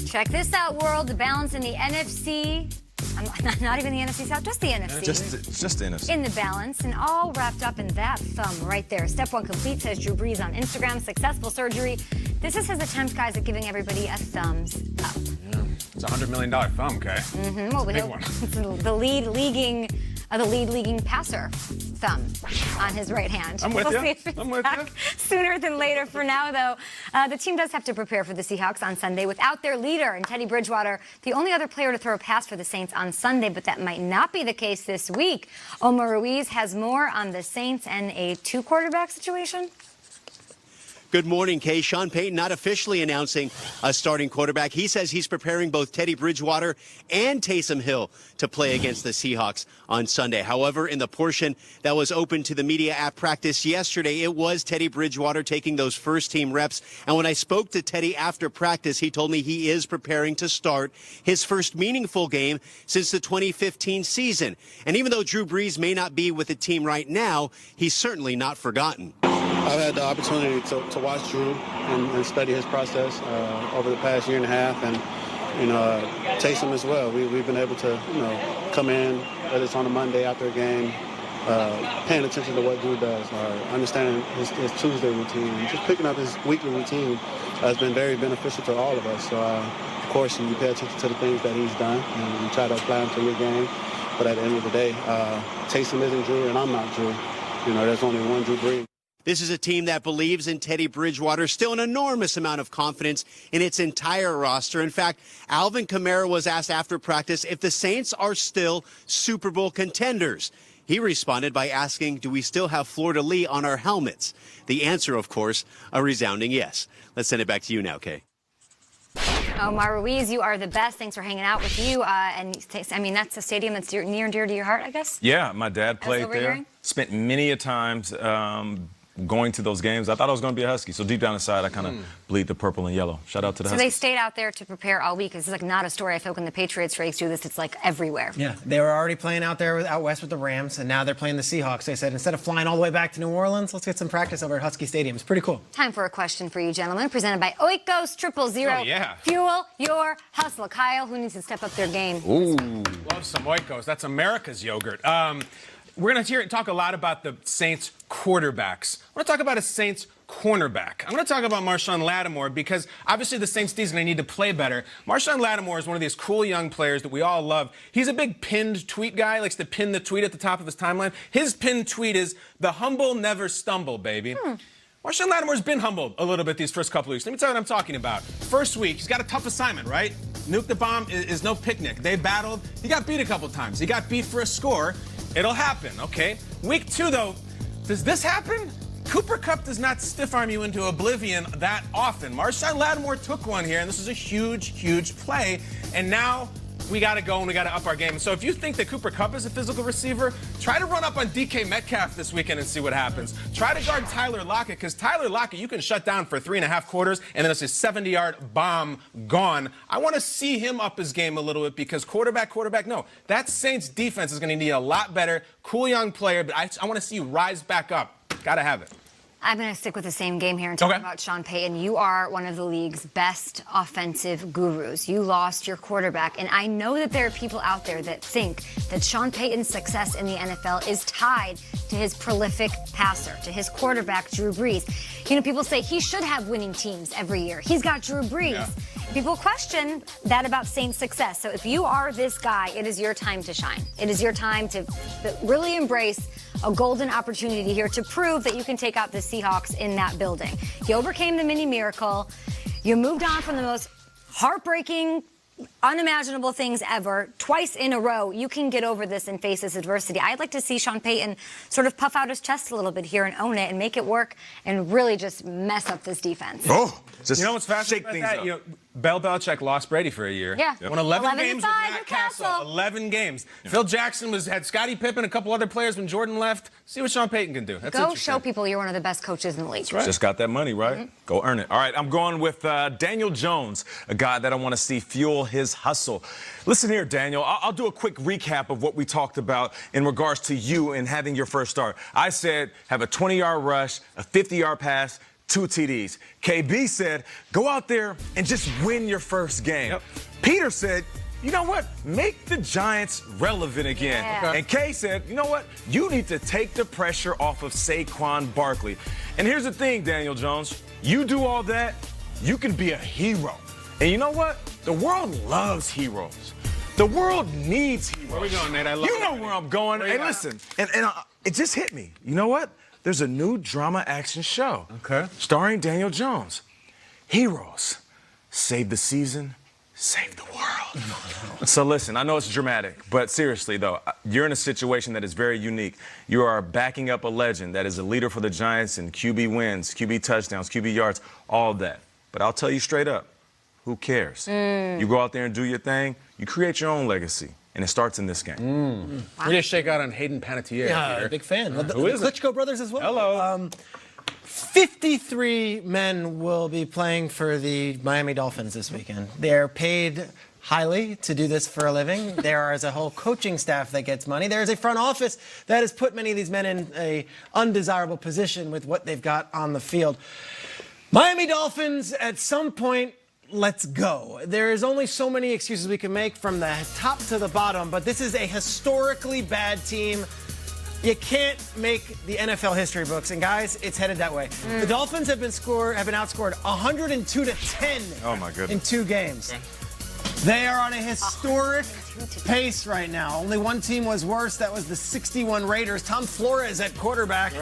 Check this out, world. The balance in the NFC. Not even the NFC South, just the NFC. Just the NFC. In the balance, and all wrapped up in that thumb right there. Step one complete, says Drew Brees on Instagram. Successful surgery. This is his attempt, guys, at giving everybody a thumbs up. Yeah. It's a $100 million thumb, okay? Well, big one. It's the lead leaguing passer thumb on his right hand. I'm with we'll you. See if it's I'm with back you. Sooner than later. For now, though, the team does have to prepare for the Seahawks on Sunday without their leader, and Teddy Bridgewater, the only other player to throw a pass for the Saints on Sunday, but that might not be the case this week. Omar Ruiz has more on the Saints and a two-quarterback situation. Good morning, Kay. Sean Payton not officially announcing a starting quarterback. He says he's preparing both Teddy Bridgewater and Taysom Hill to play against the Seahawks on Sunday. However, in the portion that was open to the media at practice yesterday, it was Teddy Bridgewater taking those first-team reps. And when I spoke to Teddy after practice, he told me he is preparing to start his first meaningful game since the 2015 season. And even though Drew Brees may not be with the team right now, he's certainly not forgotten. I've had the opportunity to watch Drew and study his process over the past year and a half, and Taysom as well. We've been able to come in, whether it's on a Monday after a game, paying attention to what Drew does, or understanding his Tuesday routine, and just picking up his weekly routine has been very beneficial to all of us. So of course you pay attention to the things that he's done and you try to apply them to your game. But at the end of the day, Taysom isn't Drew and I'm not Drew. There's only one Drew Brees. This is a team that believes in Teddy Bridgewater, still an enormous amount of confidence in its entire roster. In fact, Alvin Kamara was asked after practice if the Saints are still Super Bowl contenders. He responded by asking, do we still have fleur-de-lis on our helmets? The answer, of course, a resounding yes. Let's send it back to you now, Kay. Omar Ruiz, you are the best. Thanks for hanging out with you. And I mean, that's a stadium that's near and dear to your heart, I guess? Yeah, my dad played there. Spent many a times going to those games. I thought I was going to be a Husky, so deep down inside, I kind of bleed the purple and yellow. Shout out to the Huskies. So they stayed out there to prepare all week. This is like not a story. I feel like when the Patriots race do this, it's like everywhere. Yeah, they were already playing out there out west with the Rams, and now they're playing the Seahawks. They said instead of flying all the way back to New Orleans, let's get some practice over at Husky Stadium. It's pretty cool. Time for a question for you, gentlemen, presented by Oikos 000. Oh, yeah. Fuel your hustle. Kyle, who needs to step up their game? Ooh. Love some Oikos. That's America's yogurt. We're going to talk a lot about the Saints quarterbacks. I want to talk about a Saints cornerback. I'm going to talk about Marshon Lattimore because obviously the Saints season, they need to play better. Marshon Lattimore is one of these cool young players that we all love. He's a big pinned tweet guy, likes to pin the tweet at the top of his timeline. His pinned tweet is, "The humble never stumble, baby." Marshon Lattimore's been humbled a little bit these first couple of weeks. Let me tell you what I'm talking about. First week, he's got a tough assignment, right? Nuke the bomb is no picnic. They battled. He got beat a couple times. He got beat for a score. It'll happen, okay? Week 2, though, does this happen? Cooper Kupp does not stiff-arm you into oblivion that often. Marshon Lattimore took one here, and this is a huge, huge play. And now we got to go and we got to up our game. So if you think that Cooper Kupp is a physical receiver, try to run up on DK Metcalf this weekend and see what happens. Try to guard Tyler Lockett, because Tyler Lockett you can shut down for 3.5 quarters, and then it's a 70-yard bomb gone. I want to see him up his game a little bit because quarterback, no. That Saints defense is going to need a lot better. Cool young player, but I want to see you rise back up. Got to have it. I'm going to stick with the same game here and talk about Sean Payton. You are one of the league's best offensive gurus. You lost your quarterback, and I know that there are people out there that think that Sean Payton's success in the NFL is tied to his prolific passer, to his quarterback, Drew Brees. People say he should have winning teams every year. He's got Drew Brees. Yeah. People question that about Saints' success. So if you are this guy, it is your time to shine. It is your time to really embrace a golden opportunity here to prove that you can take out the Seahawks in that building. You overcame the mini miracle. You moved on from the most heartbreaking, unimaginable things ever. Twice in a row, you can get over this and face this adversity. I'd like to see Sean Payton sort of puff out his chest a little bit here and own it and make it work and really just mess up this defense. Just what's fascinating about that? Bill Belichick lost Brady for a year. Yeah. Won 11 games with Matt Castle. 11 games. Yeah. Phil Jackson had Scottie Pippen, a couple other players when Jordan left. See what Sean Payton can do. That's Go show people you're one of the best coaches in the league. That's right. Just got that money, right? Go earn it. All right, I'm going with Daniel Jones, a guy that I want to see fuel his hustle. Listen here, Daniel. I'll do a quick recap of what we talked about in regards to you and having your first start. I said have a 20-yard rush, a 50-yard pass, 2 TDs. KB said, go out there and just win your first game. Yep. Peter said, you know what? Make the Giants relevant again. Yeah. And Kay said, you know what? You need to take the pressure off of Saquon Barkley. And here's the thing, Daniel Jones. You do all that, you can be a hero. And you know what? The world loves heroes. The world needs heroes. Where we going, Nate? I love You it. know where I'm going. Where you Hey, going? listen. And it just hit me. You know what? There's a new drama action show. Okay. Starring Daniel Jones. Heroes. Save the season. Save the world. So listen, I know it's dramatic, but seriously though, you're in a situation that is very unique. You are backing up a legend that is a leader for the Giants in QB wins, QB touchdowns, QB yards, all of that. But I'll tell you straight up, who cares? You go out there and do your thing, you create your own legacy, and it starts in this game. We're going to shake out on Hayden Panettiere. Yeah, Peter. big fan. The Who is it? Klitschko brothers as well. Hello. 53 men will be playing for the Miami Dolphins this weekend. They're paid highly to do this for a living. There is a whole coaching staff that gets money. There is a front office that has put many of these men in a undesirable position with what they've got on the field. Miami Dolphins, at some point, let's go. There is only so many excuses we can make from the top to the bottom, but this is a historically bad team. You can't make the NFL history books, and guys, it's headed that way. The Dolphins have been outscored 102-10 Oh, my goodness. in 2 games. They are on a historic pace right now. Only one team was worse. That was the 61 Raiders. Tom Flores at quarterback.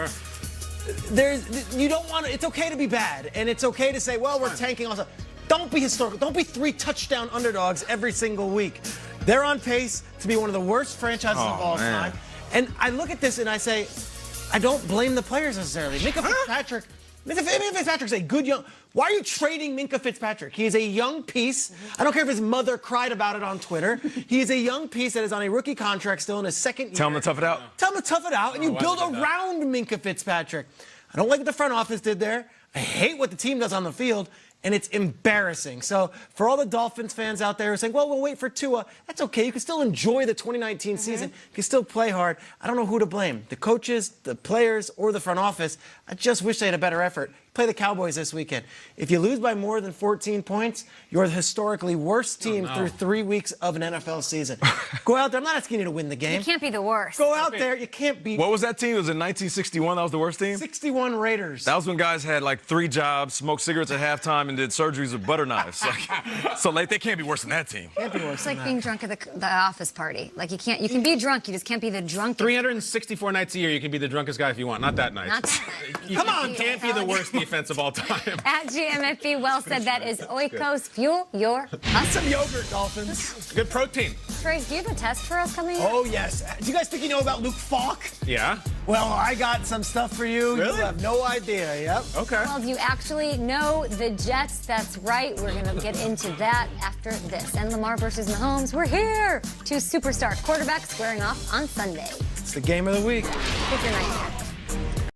You don't want to. It's okay to be bad, and it's okay to say, well, we're tanking. Also, don't be historical. Don't be 3 touchdown underdogs every single week. They're on pace to be one of the worst franchises of all man. time. And I look at this and I say, I don't blame the players necessarily. Minka Fitzpatrick's a good young. Why are you trading Minka Fitzpatrick? He is a young piece. I don't care if his mother cried about it on Twitter. He is a young piece that is on a rookie contract still in his second year. Tell him to tough it out. Tell him to tough it out, and you why build would you do that? around Minka Fitzpatrick. I don't like what the front office did there. I hate what the team does on the field, and it's embarrassing. So for all the Dolphins fans out there who are saying, well, we'll wait for Tua, that's okay. You can still enjoy the 2019 season. You can still play hard. I don't know who to blame, the coaches, the players, or the front office. I just wish they had a better effort. Play the Cowboys this weekend. If you lose by more than 14 points, you're the historically worst team through 3 weeks of an NFL season. Go out there. I'm not asking you to win the game. You can't be the worst. Go out there. You can't beat What was that team? It was in 1961. That was the worst team? 61 Raiders. That was when guys had like 3 jobs, smoked cigarettes at halftime, and did surgeries with butter knives. So like, they can't be worse than that team. Can't be worse It's than like that. being drunk at the office party. Like you can be drunk, you just can't be the drunkest. 364 nights a year, you can be the drunkest guy if you want. Not that night. Not that night. You can't be the worst defense of all time. At GMFB, well said. That is Oikos. Fuel your hustle. Some yogurt, Dolphins. Good protein. Trace, do you have a test for us coming up? Oh, yes. Do you guys think you know about Luke Falk? Yeah. Well, I got some stuff for you. Really? You have no idea. Yep. Okay. Well, do you actually know the Jets? That's right. We're going to get into that after this. And Lamar versus Mahomes. We're here. 2 superstar quarterbacks squaring off on Sunday. It's the game of the week. Take your night.